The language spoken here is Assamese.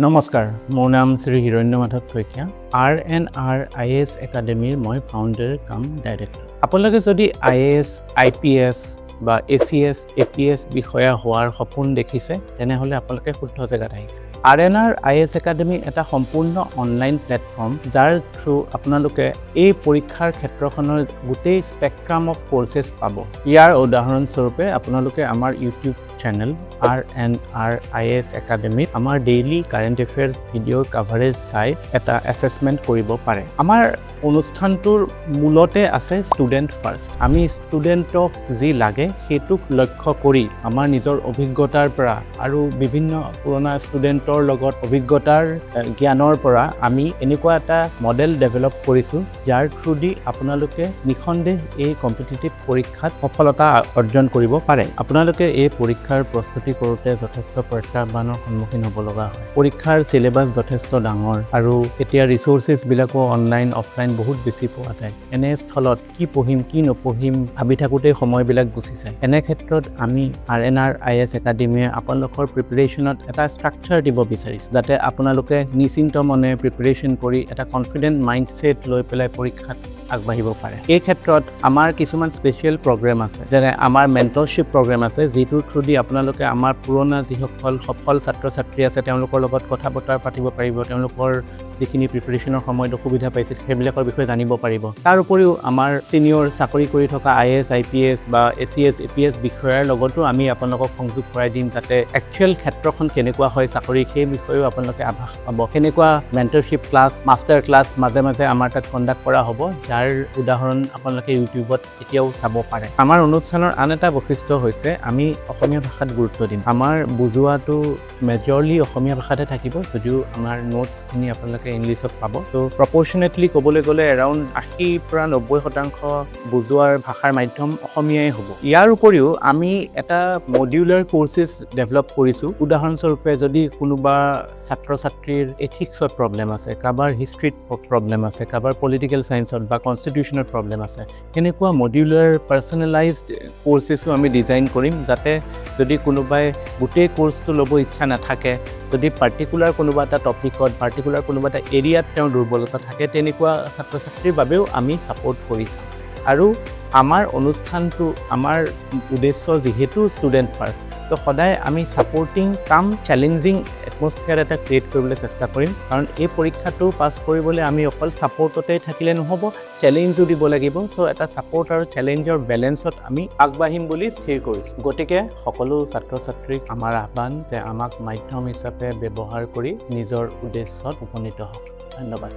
নমস্কাৰ, মোৰ নাম Shri Hiranya Madhav Saikia. R&R IAS Academy মই ফাউণ্ডাৰ কাম ডাইৰেক্টৰ। আপোনালোকে যদি IAS, IPS বা ACS, APS বিষয়া হোৱাৰ সপোন দেখিছে, তেনেহ'লে আপোনালোকে শুদ্ধ জেগাত আহিছে। R&R IAS Academy এটা সম্পূৰ্ণ অনলাইন প্লেটফৰ্ম, যাৰ থ্ৰু আপোনালোকে এই পৰীক্ষাৰ ক্ষেত্ৰখনৰ গোটেই স্পেক্ট্ৰাম অফ কোৰ্চেছ পাব। ইয়াৰ উদাহৰণস্বৰূপে আপোনালোকে আমাৰ YouTube channel R&R IAS Academy আমাৰ daily current affairs video' coverage চাই এটা এছেছমেণ্ট কৰিব পাৰে। আমাৰ অনুষ্ঠানটোৰ মূলতে আছে ষ্টুডেণ্ট ফাৰ্ষ্ট। আমি ষ্টুডেণ্টক যি লাগে সেইটোক লক্ষ্য কৰি আমাৰ নিজৰ অভিজ্ঞতাৰ পৰা আৰু বিভিন্ন পুৰণা ষ্টুডেণ্টৰ লগত অভিজ্ঞতাৰ জ্ঞানৰ পৰা আমি এনেকুৱা এটা মডেল ডেভেলপ কৰিছোঁ, যাৰ থ্ৰুদি আপোনালোকে নিঃসন্দেহ এই কম্পিটিটিভ পৰীক্ষাত সফলতা অৰ্জন কৰিব পাৰে। আপোনালোকে এই পৰীক্ষাৰ প্ৰস্তুতি কৰোঁতে যথেষ্ট প্ৰত্যাহ্বানৰ সন্মুখীন হ'ব লগা হয়। পৰীক্ষাৰ চিলেবাছ যথেষ্ট ডাঙৰ আৰু এতিয়া ৰিচোৰ্চেছবিলাকো অনলাইন অফলাইন বহুত বেছি পোৱা যায়। এনে স্থলত কি পঢ়িম কি নপঢ়িম ভাবি থাকোঁতেই সময়বিলাক গুচি যায়। এনে ক্ষেত্ৰত আমি R&R IAS একাডেমীয়ে আপোনালোকৰ প্ৰিপেৰেশ্যনত এটা ষ্ট্ৰাকচাৰ দিব বিচাৰিছোঁ, যাতে আপোনালোকে নিশ্চিন্ত মনে প্ৰিপেৰেশ্যন কৰি এটা কনফিডেণ্ট মাইণ্ডছেট লৈ পেলাই পৰীক্ষাত আগবাঢ়িব পাৰে। এই ক্ষেত্ৰত আমাৰ কিছুমান স্পেচিয়েল প্ৰগ্ৰেম আছে, যেনে আমাৰ মেণ্টৰশ্বিপ প্ৰগ্ৰেম আছে, যিটোৰ থ্ৰুদি আপোনালোকে আমাৰ পুৰণা যিসকল সফল ছাত্ৰ ছাত্ৰী আছে তেওঁলোকৰ লগত কথা বতৰা পাতিব পাৰিব, তেওঁলোকৰ যিখিনি প্ৰিপেৰেশ্যনৰ সময়ত অসুবিধা পাইছিল সেইবিলাকৰ বিষয়ে জানিব পাৰিব। তাৰ উপৰিও আমাৰ ছিনিয়ৰ চাকৰি কৰি থকা IAS, IPS বা ACS, APS বিষয়াৰ লগতো আমি আপোনালোকক সংযোগ কৰাই দিম, যাতে একচুৱেল ক্ষেত্ৰখন কেনেকুৱা হয় চাকৰি সেই বিষয়েও আপোনালোকে আভাস পাব। সেনেকুৱা মেণ্টৰশ্বিপ ক্লাছ, মাষ্টাৰ ক্লাছ মাজে মাজে আমাৰ তাত কণ্ডাক্ট কৰা হ'ব, যাৰ উদাহৰণ আপোনালোকে ইউটিউবত এতিয়াও চাব পাৰে। আমাৰ অনুষ্ঠানৰ আন এটা বৈশিষ্ট্য হৈছে আমি অসমীয়া ভাষাত গুৰুত্ব দিম। আমাৰ বুজোৱাটো মেজৰলি অসমীয়া ভাষাতে থাকিব, যদিও আমাৰ নোটছখিনি আপোনালোকে ইংলিছত পাব। চ' প্ৰপৰ্চনেটলি ক'বলৈ গ'লে এৰাউণ্ড 80-90% বুজোৱাৰ ভাষাৰ মাধ্যম অসমীয়াই হ'ব। ইয়াৰ উপৰিও আমি এটা মডিউলাৰ কোৰ্চেছ ডেভেলপ কৰিছোঁ। উদাহৰণস্বৰূপে যদি কোনোবা ছাত্ৰ ছাত্ৰীৰ এথিক্সত প্ৰব্লেম আছে, কাৰোবাৰ হিষ্ট্ৰীত প্ৰব্লেম আছে, কাৰোবাৰ পলিটিকেল ছায়েন্সত বা কনষ্টিটিউশ্যনত প্ৰব্লেম আছে, সেনেকুৱা মডিউলাৰ পাৰ্চনেলাইজড কোৰ্চেছো আমি ডিজাইন কৰিম, যাতে যদি কোনোবাই গোটেই কোৰ্চটো ল'ব ইচ্ছা নাথাকে, যদি পাৰ্টিকুলাৰ কোনোবা এটা টপিকত, পাৰ্টিকুলাৰ কোনোবা এটা এৰিয়াত তেওঁৰ দুৰ্বলতা থাকে, তেনেকুৱা ছাত্ৰ ছাত্ৰীৰ বাবেও আমি ছাপোৰ্ট কৰিছোঁ। আৰু আমাৰ অনুষ্ঠানটো, আমাৰ উদ্দেশ্য যিহেতু ষ্টুডেণ্ট ফাৰ্ষ্ট, ত' সদায় আমি ছাপোৰ্টিং কাম চেলেঞ্জিং এটমস্ফিয়াৰ এটা ক্ৰিয়েট কৰিবলৈ চেষ্টা কৰিম। কাৰণ এই পৰীক্ষাটো পাছ কৰিবলৈ আমি অকল ছাপোৰ্টতে থাকিলে নহ'ব, চেলেঞ্জো দিব লাগিব। চ' এটা ছাপোৰ্ট আৰু চেলেঞ্জৰ বেলেঞ্চত আমি আগবাঢ়িম বুলি স্থিৰ কৰিছোঁ। গতিকে সকলো ছাত্ৰ ছাত্ৰীক আমাৰ আহ্বান যে আমাক মাধ্যম হিচাপে ব্যৱহাৰ কৰি নিজৰ উদ্দেশ্যত উপনীত হওক। ধন্যবাদ।